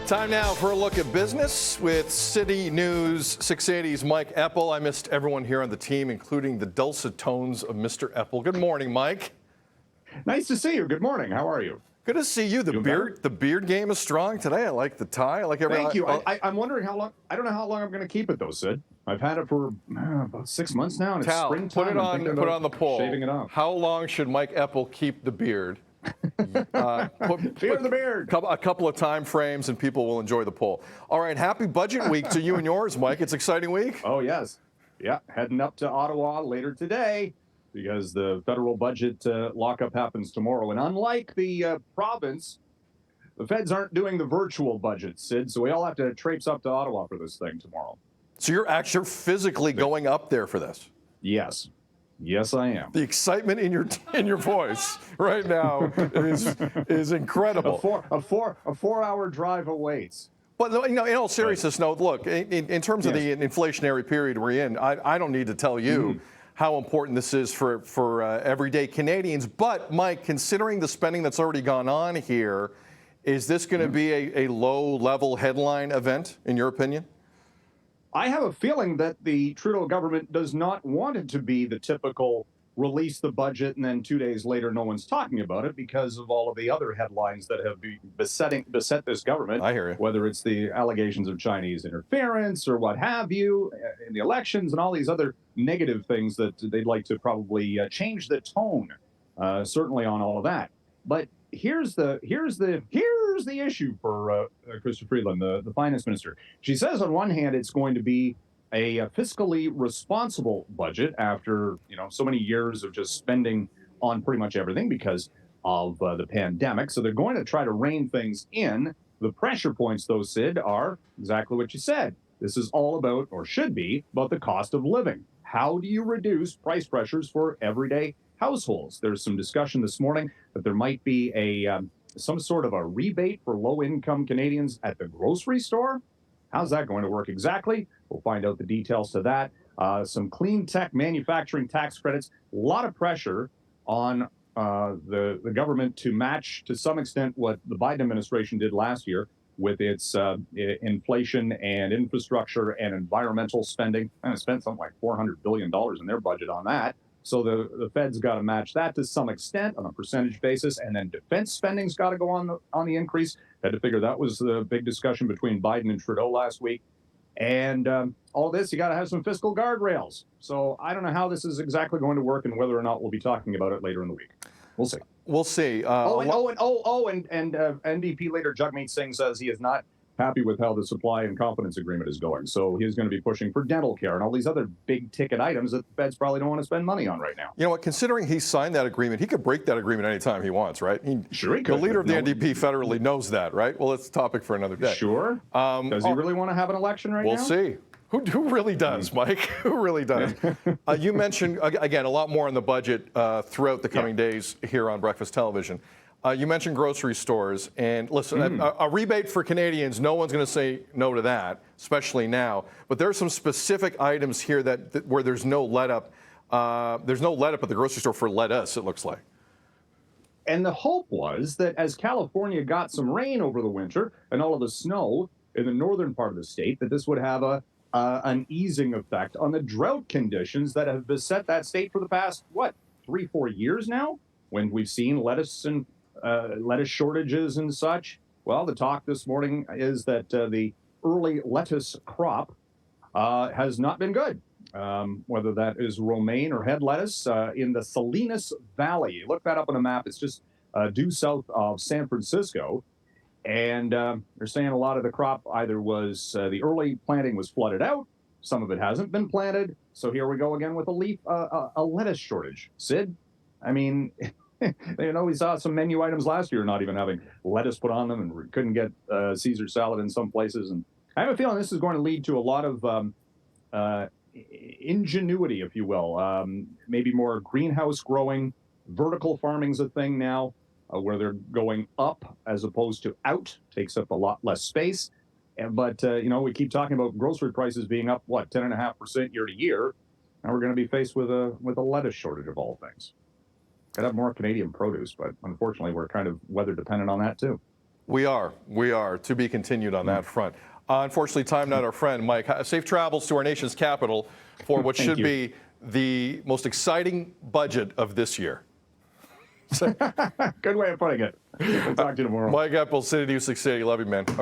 Time now for a look at business with City News 680's Mike Eppel. I missed everyone here on the team, including the dulcet tones of Mr. Eppel. Good morning, Mike. Nice to see you. Good morning. How are you? Good to see you. The beard game is strong today. I like the tie. I like everything. Thank you. I'm wondering how long. I don't know how long I'm going to keep it though, Sid. I've had it for about 6 months now, and it's springtime. Put it on the poll. Shaving it off. How long should Mike Eppel keep the beard? Fear the beard. A couple of time frames, and people will enjoy the poll. All right. Happy budget week to you and yours, Mike. It's an exciting week. Oh yes. Yeah. Heading up to Ottawa later today, because the federal budget lockup happens tomorrow. And unlike the province, the feds aren't doing the virtual budget, Sid, so we all have to traipse up to Ottawa for this thing tomorrow. So you're actually physically going up there for this? Yes. Yes, I am. The excitement in your voice right now is incredible. A 4-hour drive awaits. But in all seriousness, no. Look, in terms of the inflationary period we're in, I don't need to tell you how important this is for everyday Canadians. But Mike, considering the spending that's already gone on here, is this going to be a low-level headline event, in your opinion? I have a feeling that the Trudeau government does not want it to be the typical release the budget and then 2 days later no one's talking about it, because of all of the other headlines that have beset this government. I hear you. Whether it's the allegations of Chinese interference or what have you in the elections and all these other negative things that they'd like to probably change the tone, certainly on all of that. But here's the issue for Chrystia Freeland, the finance minister. She says on one hand it's going to be a fiscally responsible budget after so many years of just spending on pretty much everything because of the pandemic. So they're going to try to rein things in. The pressure points, though, Sid, are exactly what you said. This is all about, or should be, about the cost of living. How do you reduce price pressures for everyday households? There's some discussion this morning that there might be some sort of a rebate for low-income Canadians at the grocery store. How's that going to work exactly? We'll find out the details to that. Some clean tech manufacturing tax credits. A lot of pressure on the government to match, to some extent, what the Biden administration did last year with its inflation and infrastructure and environmental spending. And it spent something like $400 billion in their budget on that. So the Fed's got to match that to some extent on a percentage basis, and then defense spending's got to go on the increase. Had to figure that was the big discussion between Biden and Trudeau last week. And all this, you got to have some fiscal guardrails. So I don't know how this is exactly going to work and whether or not we'll be talking about it later in the week. We'll see. We'll see. And NDP leader Jagmeet Singh says he is not happy with how the supply and confidence agreement is going. So he's going to be pushing for dental care and all these other big ticket items that the feds probably don't want to spend money on right now. You know what? Considering he signed that agreement, he could break that agreement anytime he wants, right? Sure he could. The leader of the NDP federally knows that, right? Well, it's a topic for another day. Sure. Does he really want to have an election right now? We'll see. Who really does, Mike? Who really does? You mentioned, again, a lot more on the budget throughout the coming days here on Breakfast Television. You mentioned grocery stores, and listen, a rebate for Canadians, no one's going to say no to that, especially now. But there are some specific items here where there's no let up. There's no let up at the grocery store for lettuce, it looks like. And the hope was that as California got some rain over the winter and all of the snow in the northern part of the state, that this would have an easing effect on the drought conditions that have beset that state for the past, 3-4 years now, when we've seen lettuce shortages and such. Well, the talk this morning is that the early lettuce crop has not been good, whether that is romaine or head lettuce in the Salinas Valley. Look that up on a map. It's just due south of San Francisco. And they're saying a lot of the crop either was the early planting was flooded out. Some of it hasn't been planted. So here we go again with a lettuce shortage. Sid, I mean... we saw some menu items last year not even having lettuce put on them, and we couldn't get Caesar salad in some places. And I have a feeling this is going to lead to a lot of ingenuity, if you will. Maybe more greenhouse growing. Vertical farming's a thing now, where they're going up as opposed to out. Takes up a lot less space. But we keep talking about grocery prices being up 10.5% year to year. Now we're going to be faced with a lettuce shortage of all things. Could have more Canadian produce, but unfortunately we're kind of weather dependent on that too. We are. To be continued on that front. Unfortunately, time not our friend. Mike, safe travels to our nation's capital for what should be the most exciting budget of this year. Good way of putting it. We'll talk to you tomorrow. Mike Eppel, CityNews 680. Love you, man.